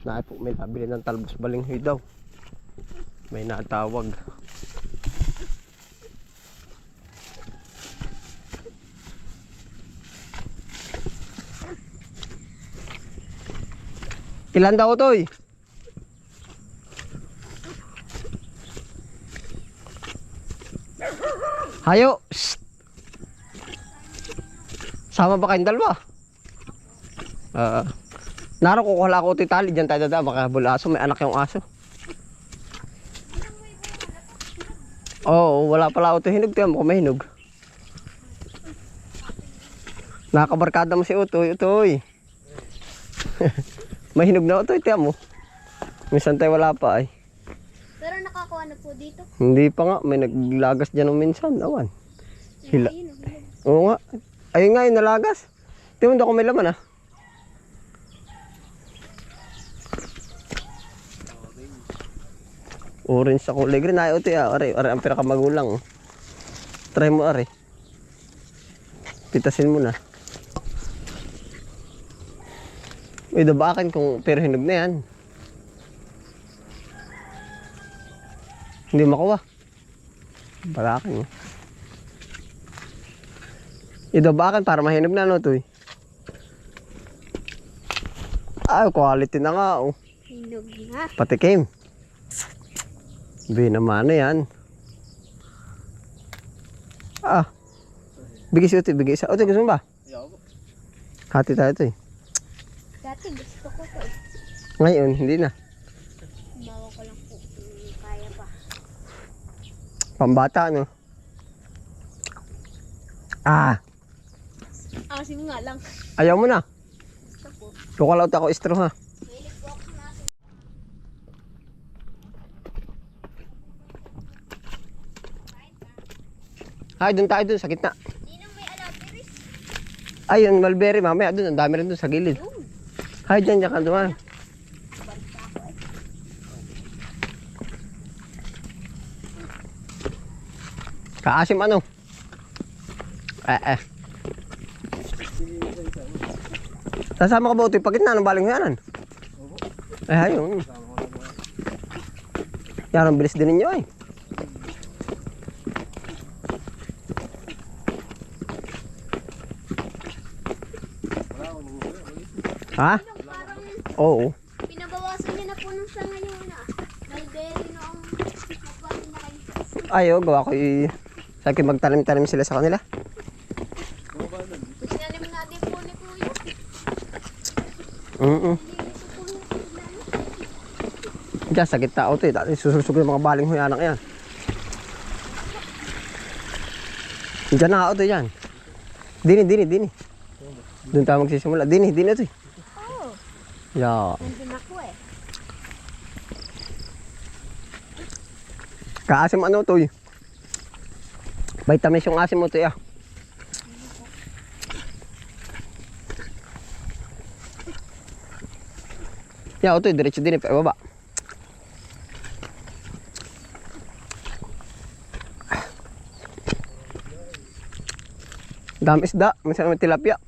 po, may nabili ng talbos balinghoy daw. May natawag. Ilan daw to eh? Hayo. Shh. Sama ba kayong dalawa? Naro kukuha ako ito tali. Diyan tayo dada. Baka bulaso. May anak yung aso. Oo, wala pala ito hinog. Tiyan mo kung may hinog. Nakabarkada mo si Utoy. Utoy. May hinog na Utoy. Tiyan mo. Minsan tayo wala pa ay. Pero nakakuha na po dito. Hindi pa nga. May naglagas dyan minsan. Awan. Hila. Oo nga. Ayun nga yung nalagas. Tingnan mo ako may laman ah. Orange sa kulay green. Ay, Utoy ah. Are ang pinakamagulang. Try mo are. Pitasin mo na. Uy, dabakan kung pero hinog na yan. Hindi makuha. Balakin mo. Idabakan para mahinog na no to eh. Ay, quality na nga oh. Hinog na. Patikim. Naman na yan. Ah. Bigay si Utoy, bigay isa. Utoy, gusto mo ba? Hati tayo ito eh. Dati gusto ko to. Ngayon, hindi na. Bawa ko lang po. Kaya pa. Pambata no. Ah. Asim nga lang. Ayaw mo na. Gusto po. Kukalaot ako straw ha. Mahilig po ako sa asim. Ay, doon tayo doon sa gitna. Ninong may alaberis. Ayun, mulberry mamaya doon. Ang dami rin doon sa gilid. Hay, dyan ka doon. Kaasim ano? Sasama ka ba ito? Pagit na, anong baling huyanan? Ayun. Yan, ang bilis din ninyo eh. Ha? Oo. Pinabawasan niya na po nung sa ngayon na. Mulberry na ang magpapin na kayo. Ayo, gawa ko sa akin magtanim-tanim sila sa kanila. Sinanim natin po ni Kuya. Diyan, sa gitna ako ito eh. Dati sususog yung mga baling huyanang yan. Diyan na ako ito yan. Dini. Doon tayo magsisimula. Dini ito eh. Oo. Yeah. Nandun ako eh. Kaasim ano ito eh. Vitamins yung asim mo ito eh. Yeah, ito eh. Diretso din eh. Baba. Dami isda. Minsan may tilapia.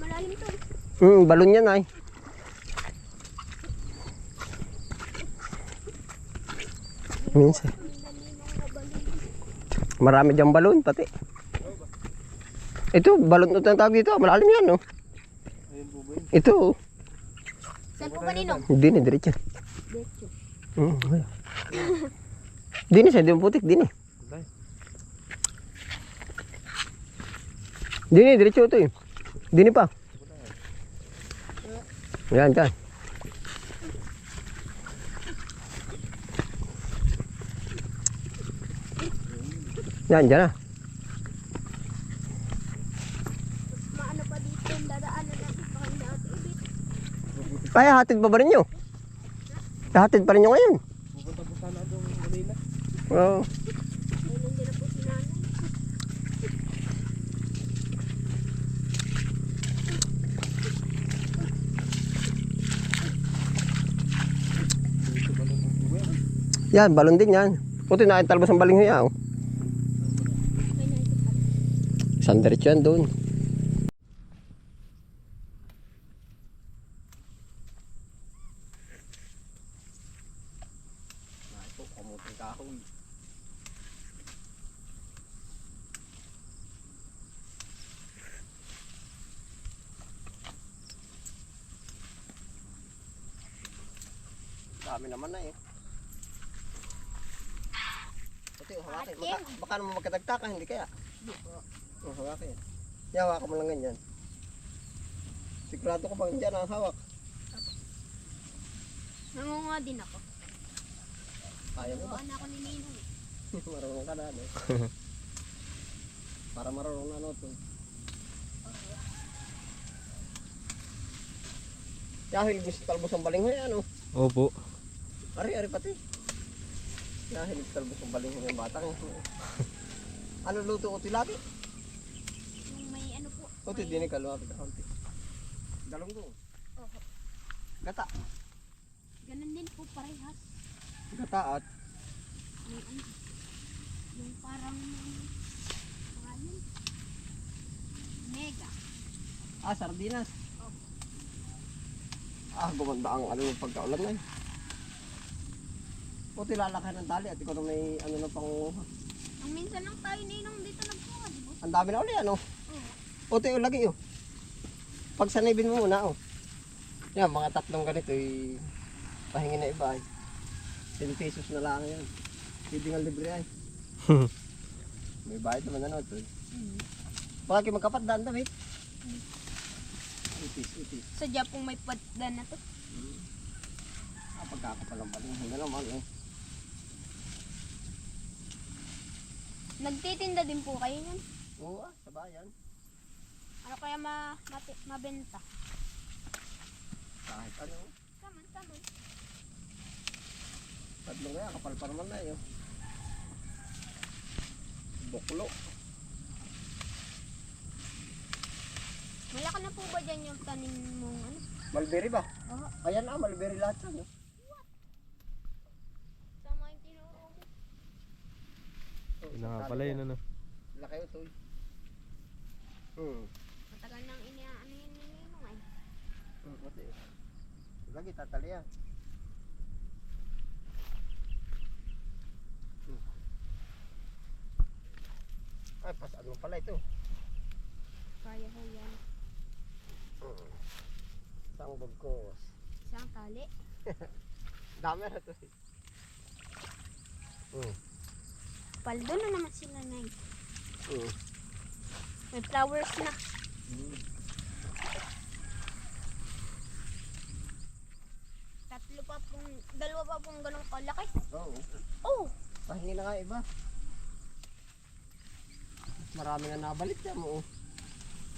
Malalim to. Balon yan ay. Minsan. Marami diyang balon pati. Ito, balon ito ang tawag dito. Malalim yan no. Ito. Saan po ba ninong? Hindi na, diretso. Diretso. Dini sa yung putik, dini. Dini, diretso ito eh. Dini pa. Yan, dyan. Yan, dyan na. Maano pa dito yung dadaanan natin pa kanya at ibit. Kaya hatid pa ba rin nyo? Hatid pa rin nyo ngayon. Pupunta po sana doon kanina. Oo. Ay, nandiyan na po si nanay. Yan, balon din yan. Puti na ay talbos ang baling huya. Oh. May nakita pa. Isang diretso yan doon. Marami naman na eh. Ito, hawakin. Akin. Baka naman magkadagtakan, hindi kaya? Hindi po. Hawakin. Hawakan mo lang ganyan. Sigurado ko bang dyan ang hawak? Nangunga din ako. Ayaw mo ba? Nangunga na ako ni Ninong eh. Marunong ka na, no? Para marunong na, no? To. Dahil gusto talbos ang balinghoy, ano? Opo. Ari pati. Dahil talbos ang balinghoy ng batang. Ano luto ko tilagi? Yung may ano po. O, tidinig ka, lumapit ka konti. Galunggong. Opo. Gata. Ganun din po parehas. Gata at May ano. Yung parang ano. Mega. sardinas. Opo. Gumanda ang ano yung pagkaulan na eh. O, tilalakay ng tali at ikaw na may ano na pang... Ang minsan lang tayo Ninong dito nagkuha, di ba? Ang dami na uli, ano? Oo. O, tayo lagi, oh. Pag sanibin mo muna, oh. Yan, mga tatlong ganito, eh. Pahingin na iba, eh. 10 pesos na lang yan. Pwede nga libre, ay. May bayad naman ano, ito, eh. Baka kayo magkapat, daan damit. Itis. Sadya pong may padda na to. Pagkakapalang pa rin. Hindi naman, eh. Nagtitinda din po kayo yan. Oo, sa bayan. Ano kaya mabenta? Kahit ano. Kaman. Tatlong kaya, kapal pa naman na, eh. Buklo. Malaki na po ba dyan yung tanim mong ano? Mulberry ba? Oo. Ayan na, mulberry lahat yan, eh. Sama yung tinuro mo. Yun na nga pala yun, ano. Laki ito, eh. Matagal nang ano yun ni Ninong ay. Pati. Lagi tatali yan. Ay, pasaan mo pala ito. Kaya ho yan. Isang bugkos. Isang tali. Dami na ito. Paldo na naman sila na yun. May flowers na. Dalawa pa pong ganong kalaki. Oo. Oh! Pahingi na nga iba. Marami na nabalik yan mo.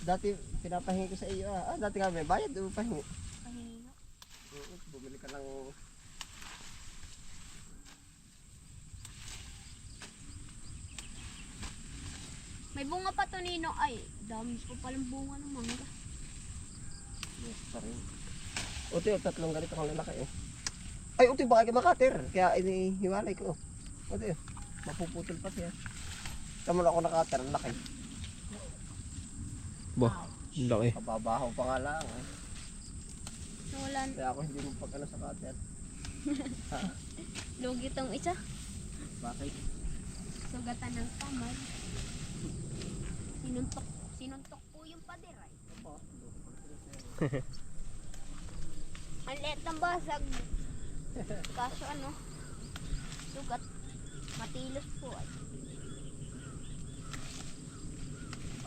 Dati pinapahingi ko sa iyo. Dati nga may bayad. Pahingi. Pahinga. Bumili ka ng... May bunga pa to Ninong ay. Dami po palang bunga ng mangga. Yes, pa rin. Uti, tatlong ganito kang lalaki eh. Ay, uti, baka kayo makater. Kaya inihiwalay ko. Uti, mapuputol pa siya. Tama na ako nakater, ang laki. Bah, laki. Kababaho pa nga lang. Nawalan. Kaya ako hindi mo pag ano sa cutter. Lugi tong isa. Bakit? Sugatan ng kamay. Sinuntok po yung pader ay. Ang liit ng basag. Kaso ano, sugat. Matilos po ay.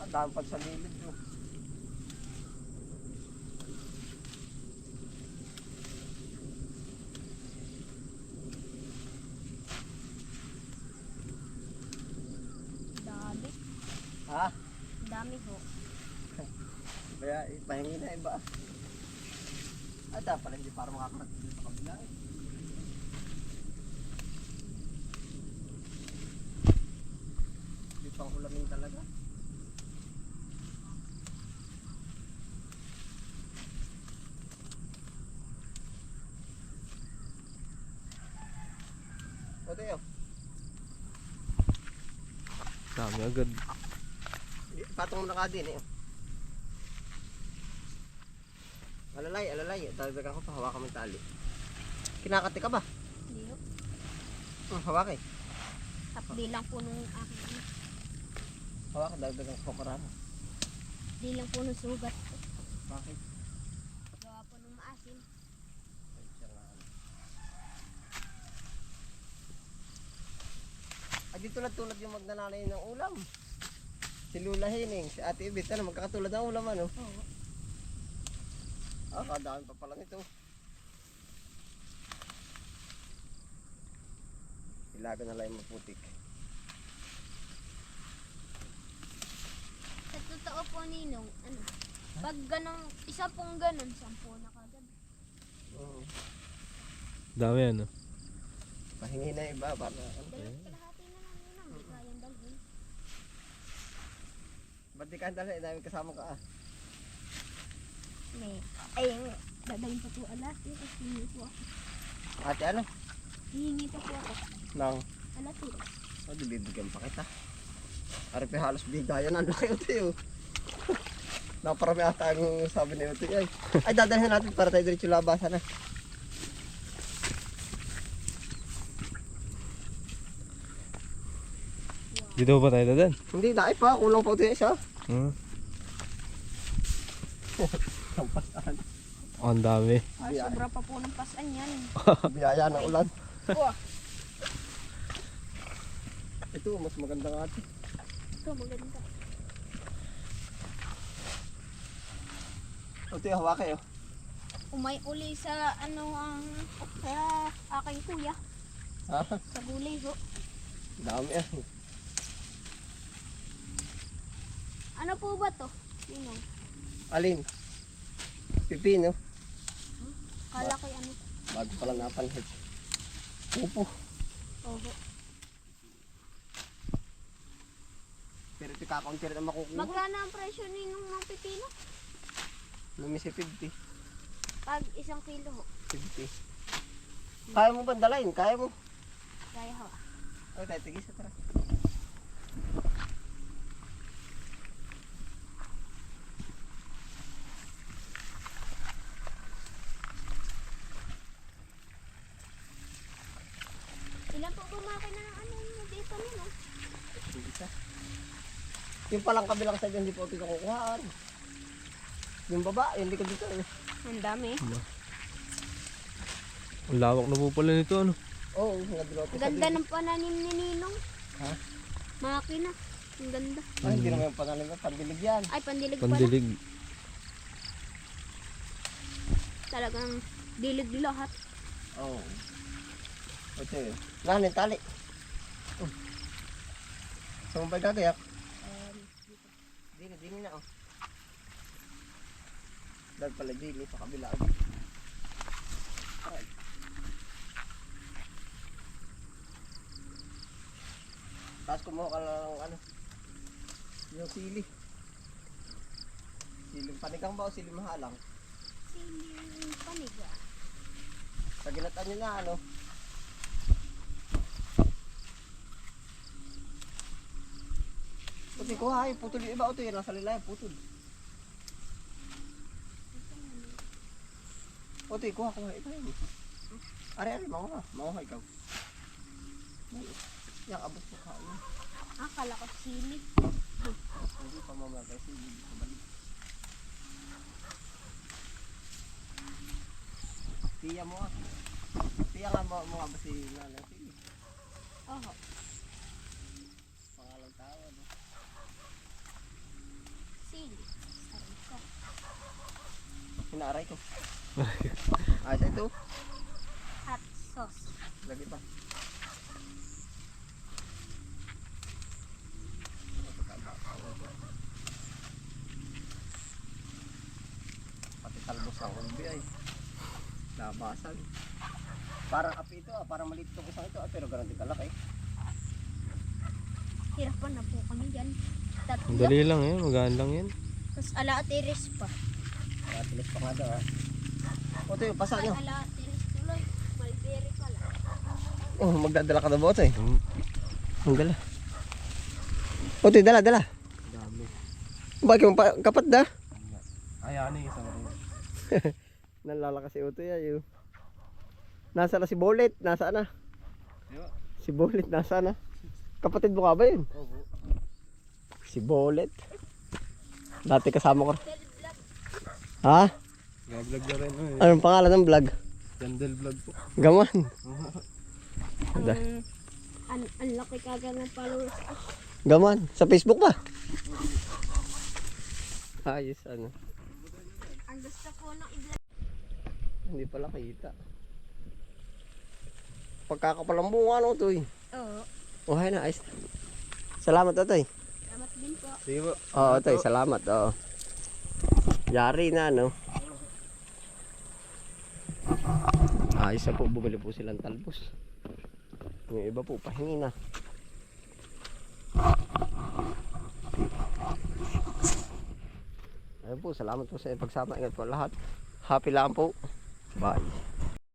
Ang dami pa sa lilid mo. Dami. Ha? Dami ho. Kaya ipahingi na iba. Ay, pala hindi para makakarating dito sa kabila eh. Hindi pang ulamin talaga. O tayo. Dami agad. Patong mo na ka din eh. Alalay. Dagdagan ko pa, hawakan mo yung tali. Kinakati ka ba? Hindi ho. Hawak eh. Tapdi lang po nung aking ano. Hawak, dagdagan ko karano. Di lang po nung sugat. Bakit? Gawa po nung maasim. Ay, siya nga. Hindi tulad-tulad yung magnananay ng ulam. Si Lula Hining, si Ate Ibit, ano, magkakatulad ng ulam, ano? Oo. Ah, kadaan pa pala nito. Ilaga na lang yung maputik. Sa totoo po, Ninong, ano, pag ganong, isa pong ganon, 10 na kagad. Oo. Dami ano. Pahingi na iba, baka ano. Dalawat kalahati na lang, Ninong, hindi kayang dalhin. Ba't di ka dala? Dami kasama ka ah. Ay, dadalhin pa po alas, tapos hihingi po ako. Ate ano? Hihingi pa po ako. Nang, Alas, oh, di bibigyan pa kita. Aripe halos bigayan, ano kayo tayo? Naparami ata ang sabi ni Uti ay. Ay, dadalhin natin para tayo diretso labasan na. Dito ba tayo dadan? Hindi, dahil pa. Kulang pa Uti isa. Hmm. Sampasan. Oh, ang dami. Ay, sobra pa po ng pasan yan. Biyaya ng ulan. Wah, Ito, mas maganda nga ate. ito maganda. Uti, hawa kayo. Umay uli sa ano ang kaya aking kuya Ha? sa gulay ho. Dami ah. Ano po ba to? Ninong, Alin? Pipino. kala ko ano. Bago pala napanhid. Upo. Oho. Pero ito kakaunti rin ang makukuha. Magkano ang presyo ninong ng pipino? Lumisi 50. Pag 1 kilo ho. 50. Kaya mo ba dalayin? Kaya mo? Kaya ho. Ay, tayo tigis sa tara. Ilan po bumaki na ng ano mo dito ninong? Isa. Yung palang kabilang side hindi po ito nakukuhaan. Yung baba, yung likod dito eh. Ang dami. Ang lawak na po pala nito ano. Oo, mga bilote sa Ganda likod. ng pananim ni Ninong. Ha? Makina. Ang ganda. Ay, hindi naman yung panalim na, pandilig yan. Ay, pandilig pala. Pandilig. Talagang dilig lahat. Oo. Ito yun. Nanin, tali. Saan mo ba gagayak? Dini na oh. Dahil pala dini sa kabila. Ay. Tapos kumuha ka lang ng ano. Yung sili. Siling panigang ba o siling mahalang? Siling paniga. Sa ginatan nyo na ano. Puti, kuha ay putol yung iba. Ito yun, nasa lila yung putol. Puti, kuha. Ito yun. Ari, makuha ikaw. Yang abot mo ka. Akala ko sili. Hindi pa mamagay. Hindi ko balik. Tiya mo ah. Tiya nga mo nga ba si nanay? Sige. Oho. Pangalang tao. No? Sili. Aray ko. Hinaaray ko. Ah, ito. Hot sauce. Lagi pa. Pati talbos ang umbi ay labasan. Parang api ito ah, parang maliit itong isang ito ah, pero ganun din kalaki. Hirapan na po kami dyan. Ang Tatlo. dali lang yan. Magaan lang yan. Tapos ala-atiris pa. Kaya tilis pa nga daw ah. O ito yung pasa Ay, nyo. ala-atiris tuloy. Malberi pala. Oh, magdadala ka na ba ito eh? Hmm. Ang gala. O ito, dala. Dami. Bakit yung kapat da? Ay, ano yung isang rin. Nalalakas si Uto yan yun. Nasa na si Bolet? Nasa na? Si Bolet nasa na? Kapatid mo ka ba yun? Oo. Si Bolet. Dati kasama ko. Ha? Vlog na rin. Oh, Anong pangalan ng vlog? Candle vlog po. Gaman. Ang Ang laki kagad ng followers ko. Gaman, sa Facebook ba? Ayos ano. Ang gusto ko nung i-vlog. Hindi pala kita. Pagkakapalang bunga ano to eh. Oo. Oh, hay na, ayos. Salamat Totoy. Salamat din po. Sige po. Oo, Totoy, salamat. Oo. Yari na, no? Ayos na po, bumili po silang talbos. Yung iba po, pahingi na. Ayun po, salamat po sa pagsama. Ingat po lahat. Happy lang po. Bye.